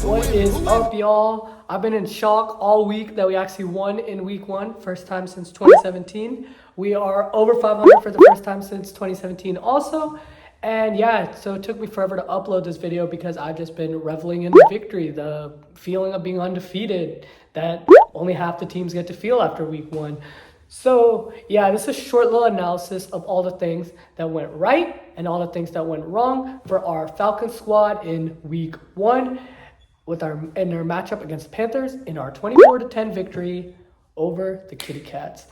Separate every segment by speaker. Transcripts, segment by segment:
Speaker 1: What is up, y'all? I've been in shock all week that we actually won in week one, first time since 2017. We are over 500 for the first time since 2017 also. And yeah, so it took me forever to upload this video because I've just been reveling in the victory, the feeling of being undefeated that only half the teams get to feel after week one. So yeah, this is a short little analysis of all the things that went right and all the things that went wrong for our Falcons squad in week one in our matchup against the Panthers in our 24-10 victory over the Kitty Cats.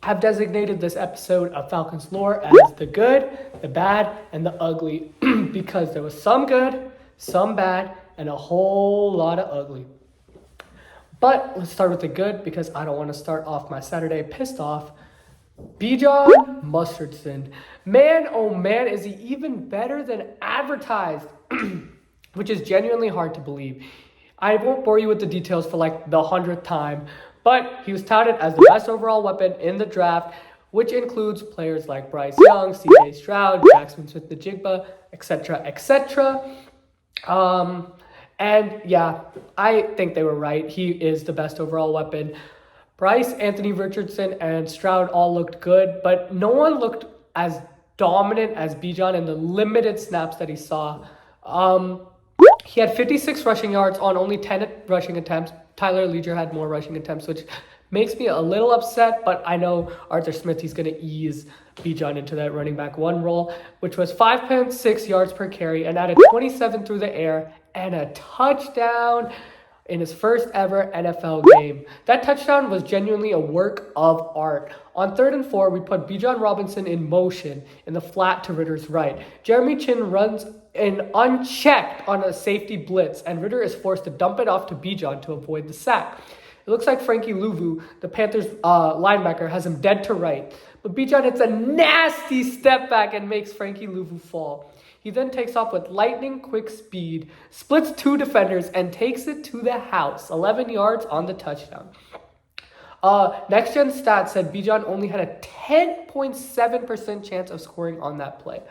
Speaker 1: I've designated this episode of Falcons lore as the good, the bad, and the ugly because there was some good, some bad, and a whole lot of ugly. But let's start with the good because I don't want to start off my Saturday pissed off. Bijan Mustardson. Man, oh man, is he even better than advertised? Which is genuinely hard to believe. I won't bore you with the details for like the 100th time, but he was touted as the best overall weapon in the draft, which includes players like Bryce Young, CJ Stroud, Jackson Smith-Njigba, etc., etc. And yeah, I think they were right. He is the best overall weapon. Bryce, Anthony Richardson, and Stroud all looked good, but no one looked as dominant as Bijan in the limited snaps that he saw. He had 56 rushing yards on only 10 rushing attempts. Tyler Leger had more rushing attempts, which makes me a little upset, but I know Arthur Smith, he's going to ease Bijan into that running back one role, which was 5.6 yards per carry and added 27 through the air and a touchdown in his first ever NFL game. That touchdown was genuinely a work of art. On 3rd and 4, we put Bijan Robinson in motion in the flat to Ritter's right. Jeremy Chin runs in unchecked on a safety blitz, and Ritter is forced to dump it off to Bijan to avoid the sack. It looks like Frankie Louvu, the Panthers linebacker, has him dead to right. But Bijan hits a nasty step back and makes Frankie Louvu fall. He then takes off with lightning quick speed, splits two defenders, and takes it to the house, 11 yards on the touchdown. Next Gen Stats said Bijan only had a 10.7% chance of scoring on that play.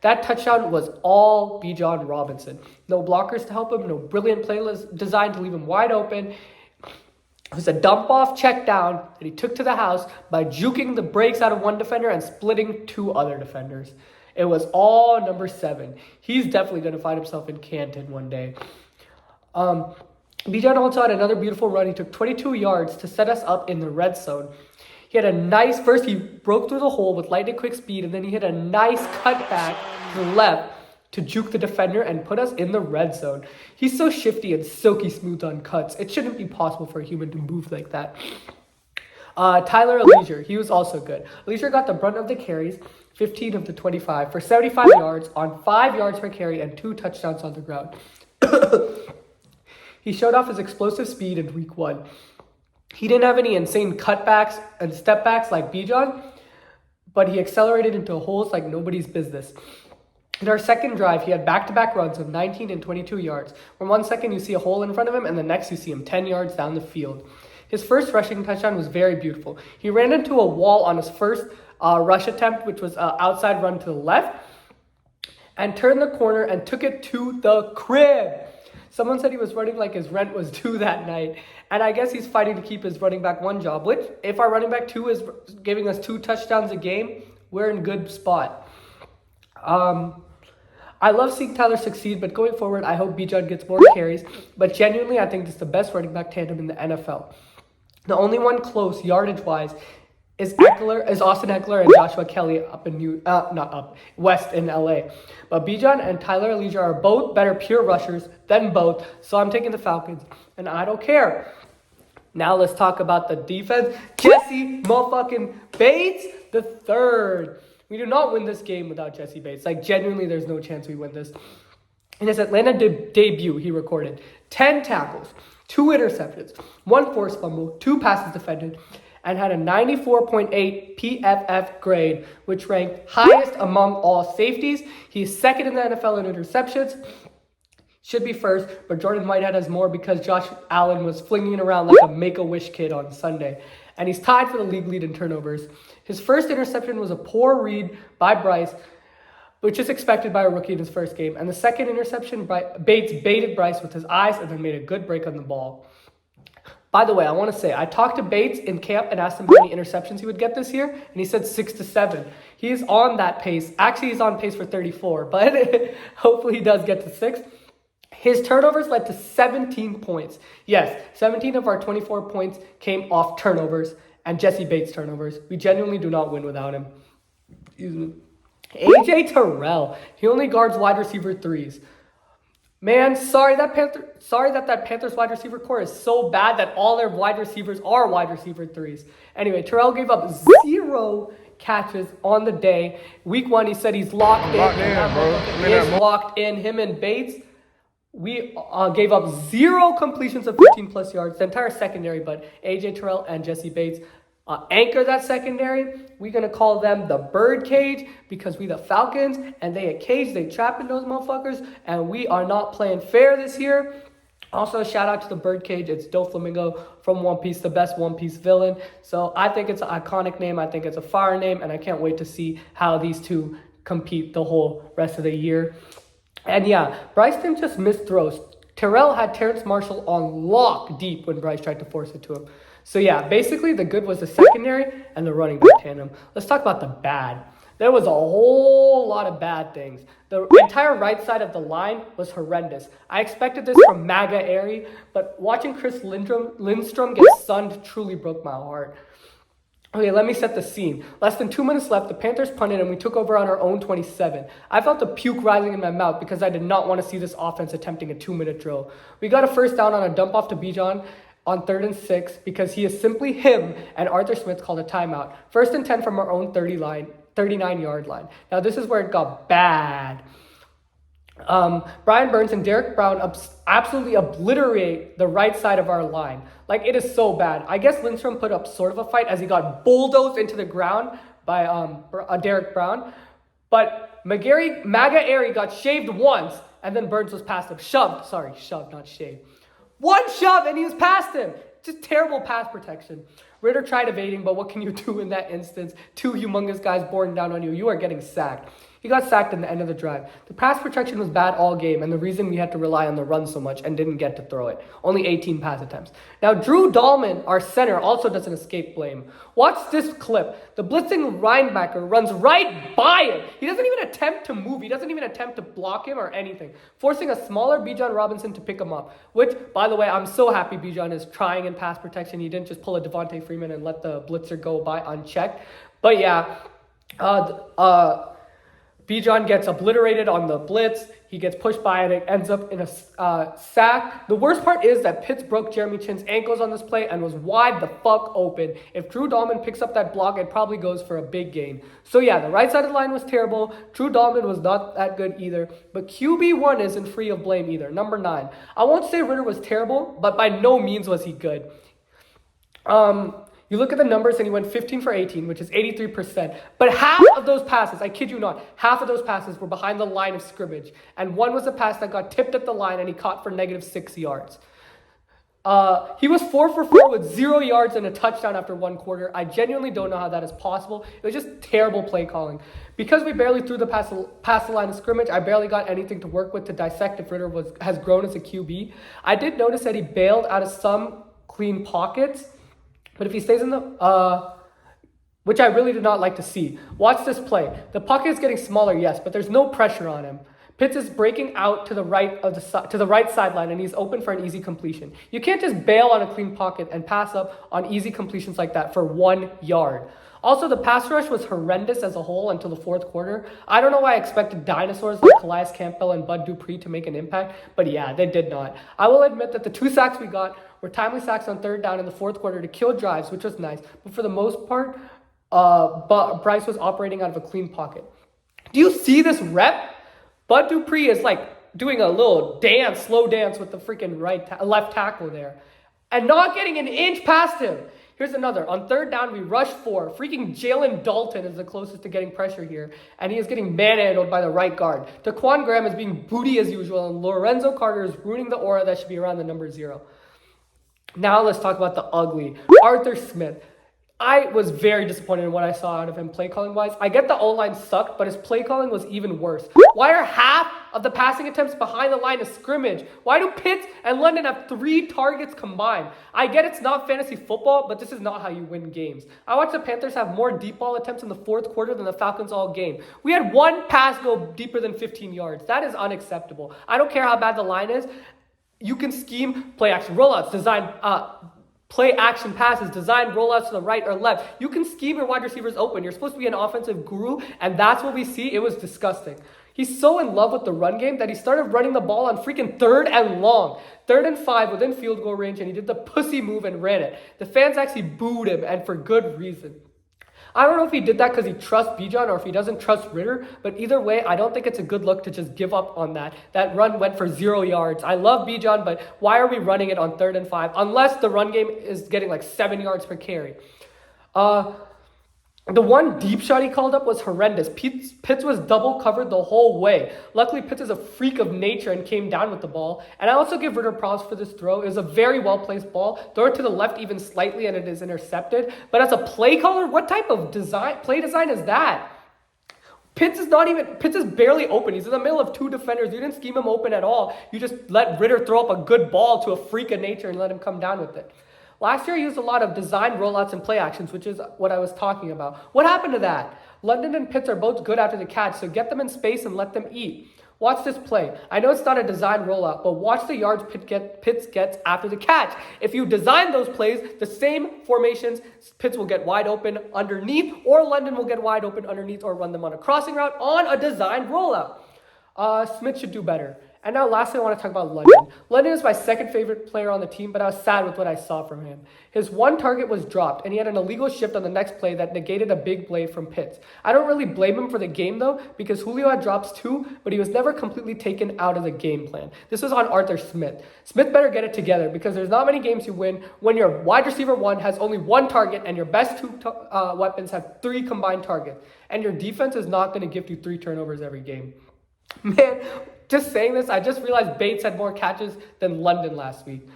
Speaker 1: That touchdown was all Bijan Robinson. No blockers to help him, no brilliant play design to leave him wide open. It was a dump-off check down that he took to the house by juking the brakes out of one defender and splitting two other defenders. It was all number 7. He's definitely going to find himself in Canton one day. Bijan also had another beautiful run. He took 22 yards to set us up in the red zone. He had a nice, first he broke through the hole with lightning quick speed, and then he hit a nice cutback to the left to juke the defender and put us in the red zone. He's so shifty and silky smooth on cuts. It shouldn't be possible for a human to move like that. Tyler Leger, he was also good. Leger got the brunt of the carries, 15 of the 25, for 75 yards on 5 yards per carry and 2 touchdowns on the ground. He showed off his explosive speed in week one. He didn't have any insane cutbacks and stepbacks like Bijan, but he accelerated into holes like nobody's business. In our second drive, he had back-to-back runs of 19 and 22 yards. From 1 second, you see a hole in front of him, and the next, you see him 10 yards down the field. His first rushing touchdown was very beautiful. He ran into a wall on his first rush attempt, which was an outside run to the left, and turned the corner and took it to the crib. Someone said he was running like his rent was due that night, and I guess he's fighting to keep his running back one job, which, if our running back 2 is giving us 2 touchdowns a game, we're in good spot. I love seeing Tyler succeed, but going forward, I hope Bijan gets more carries. But genuinely, I think this is the best running back tandem in the NFL. The only one close yardage-wise is Austin Eckler and Joshua Kelly up in West in LA. But Bijan and Tyler Leger are both better pure rushers than both, so I'm taking the Falcons, and I don't care. Now let's talk about the defense. Jesse motherfucking Bates the third. We do not win this game without Jesse Bates. Like, genuinely, there's no chance we win this. In his Atlanta debut, he recorded 10 tackles, 2 interceptions, 1 forced fumble, 2 passes defended, and had a 94.8 PFF grade, which ranked highest among all safeties. He's second in the NFL in interceptions. Should be first, but Jordan Whitehead has more because Josh Allen was flinging it around like a Make-A-Wish kid on Sunday. And he's tied for the league lead in turnovers. His first interception was a poor read by Bryce, which is expected by a rookie in his first game. And the second interception, Bates baited Bryce with his eyes and then made a good break on the ball. By the way, I want to say, I talked to Bates in camp and asked him how many interceptions he would get this year, and he said 6 to 7. He's on that pace. Actually, he's on pace for 34, but hopefully he does get to 6. His turnovers led to 17 points. Yes, 17 of our 24 points came off turnovers and Jesse Bates turnovers. We genuinely do not win without him. AJ Terrell, he only guards wide receiver 3s. Man, sorry that Panthers wide receiver core is so bad that all their wide receivers are wide receiver 3s. Anyway, Terrell gave up 0 catches on the day. Week 1, he said he's locked in. He is locked in. Him and Bates, we gave up 0 completions of 15-plus yards. The entire secondary, but AJ Terrell and Jesse Bates anchor that secondary. We're going to call them the bird cage because we the Falcons and they a cage. They trapping those motherfuckers and we are not playing fair this year. Also, shout out to the bird cage. It's Doflamingo from One Piece, the best One Piece villain. So I think it's an iconic name. I think it's a fire name and I can't wait to see how these two compete the whole rest of the year. And yeah, Bryce didn't just miss throws. Terrell had Terrence Marshall on lock deep when Bryce tried to force it to him. So yeah, basically the good was the secondary and the running back tandem. Let's talk about the bad. There was a whole lot of bad things. The entire right side of the line was horrendous. I expected this from MAGA Airy, but watching Chris Lindstrom get sunned truly broke my heart. Okay, let me set the scene. Less than 2 minutes left, the Panthers punted and we took over on our own 27. I felt the puke rising in my mouth because I did not want to see this offense attempting a 2-minute drill. We got a first down on a dump off to Bijan on 3rd and 6 because he is simply him and Arthur Smith called a timeout. 1st and 10 from our own 39-yard line. Now this is where it got bad. Brian Burns and Derek Brown absolutely obliterate the right side of our line. Like, it is so bad. I guess Lindstrom put up sort of a fight as he got bulldozed into the ground by Derek Brown. But MAGA Airy got shaved once, and then Burns was past him. Shoved, not shaved. One shove, and he was past him. Just terrible pass protection. Ritter tried evading, but what can you do in that instance? 2 humongous guys boring down on you. You are getting sacked. He got sacked in the end of the drive. The pass protection was bad all game, and the reason we had to rely on the run so much and didn't get to throw it. Only 18 pass attempts. Now, Drew Dahlman, our center, also doesn't escape blame. Watch this clip. The blitzing linebacker runs right by him. He doesn't even attempt to move. He doesn't even attempt to block him or anything, forcing a smaller Bijan Robinson to pick him up, which, by the way, I'm so happy Bijan is trying in pass protection. He didn't just pull a Devontae Freeman and let the blitzer go by unchecked. But yeah, Bijan gets obliterated on the blitz. He gets pushed by it. It ends up in a sack. The worst part is that Pitts broke Jeremy Chin's ankles on this play and was wide the fuck open. If Drew Dahlman picks up that block, it probably goes for a big gain. So yeah, the right side of the line was terrible. Drew Dahlman was not that good either. But QB1 isn't free of blame either. Number 9. I won't say Ritter was terrible, but by no means was he good. You look at the numbers and he went 15 for 18, which is 83%. But half of those passes, I kid you not, half of those passes were behind the line of scrimmage. And one was a pass that got tipped at the line and he caught for -6 yards. He was 4 for 4 with 0 yards and a touchdown after 1 quarter. I genuinely don't know how that is possible. It was just terrible play calling. Because we barely threw the past the line of scrimmage, I barely got anything to work with to dissect if Ritter has grown as a QB. I did notice that he bailed out of some clean pockets. But if he stays in the, which I really did not like to see. Watch this play. The pocket is getting smaller, yes, but there's no pressure on him. Pitts is breaking out to the right sideline, and he's open for an easy completion. You can't just bail on a clean pocket and pass up on easy completions like that for 1 yard. Also, the pass rush was horrendous as a whole until the 4th quarter. I don't know why I expected dinosaurs like Calais Campbell and Bud Dupree to make an impact, but yeah, they did not. I will admit that the 2 sacks we got were timely sacks on 3rd down in the 4th quarter to kill drives, which was nice. But for the most part, Bryce was operating out of a clean pocket. Do you see this rep? Bud Dupree is like doing a little dance, slow dance with the freaking left tackle there. And not getting an inch past him. Here's another. On 3rd down, we rush 4. Freaking Jalen Dalton is the closest to getting pressure here. And he is getting manhandled by the right guard. Daquan Graham is being booty as usual. And Lorenzo Carter is ruining the aura that should be around the number 0. Now let's talk about the ugly. Arthur Smith. I was very disappointed in what I saw out of him play calling wise. I get the O-line sucked, but his play calling was even worse. Why are half of the passing attempts behind the line of scrimmage? Why do Pitts and London have 3 targets combined? I get it's not fantasy football, but this is not how you win games. I watched the Panthers have more deep ball attempts in the fourth quarter than the Falcons all game. We had 1 pass go deeper than 15 yards. That is unacceptable. I don't care how bad the line is. You can scheme play action rollouts, design play action passes, design rollouts to the right or left. You can scheme your wide receivers open. You're supposed to be an offensive guru, and that's what we see. It was disgusting. He's so in love with the run game that he started running the ball on freaking 3rd and long. 3rd and 5 within field goal range, and he did the pussy move and ran it. The fans actually booed him, and for good reason. I don't know if he did that because he trusts Bijan or if he doesn't trust Ritter, but either way, I don't think it's a good look to just give up on that. That run went for 0 yards. I love Bijan, but why are we running it on 3rd and 5 unless the run game is getting like 7 yards per carry? The one deep shot he called up was horrendous. Pitts was double covered the whole way. Luckily, Pitts is a freak of nature and came down with the ball. And I also give Ritter props for this throw. It was a very well-placed ball. Throw it to the left even slightly and it is intercepted. But as a play caller, what type of play design is that? Pitts is barely open. He's in the middle of 2 defenders. You didn't scheme him open at all. You just let Ritter throw up a good ball to a freak of nature and let him come down with it. Last year, I used a lot of design rollouts and play actions, which is what I was talking about. What happened to that? London and Pitts are both good after the catch, so get them in space and let them eat. Watch this play. I know it's not a design rollout, but watch the yards Pitts gets after the catch. If you design those plays, the same formations, Pitts will get wide open underneath, or London will get wide open underneath, or run them on a crossing route on a design rollout. Smith should do better. And now lastly, I want to talk about London. London is my second favorite player on the team, but I was sad with what I saw from him. His 1 target was dropped, and he had an illegal shift on the next play that negated a big play from Pitts. I don't really blame him for the game, though, because Julio had drops too, but he was never completely taken out of the game plan. This was on Arthur Smith. Smith better get it together, because there's not many games you win when your wide receiver 1 has only 1 target, and your best 2 weapons have 3 combined targets. And your defense is not going to give you 3 turnovers every game. Man, just saying this, I just realized Bates had more catches than London last week.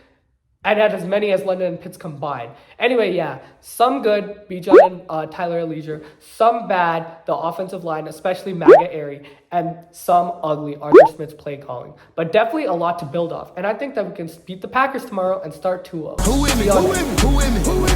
Speaker 1: And had as many as London and Pitts combined. Anyway, yeah, some good, Bijan and Tyler Leisure. Some bad, the offensive line, especially Maga Airy. And some ugly, Arthur Smith's play calling. But definitely a lot to build off. And I think that we can beat the Packers tomorrow and start 2-0.
Speaker 2: Who in me?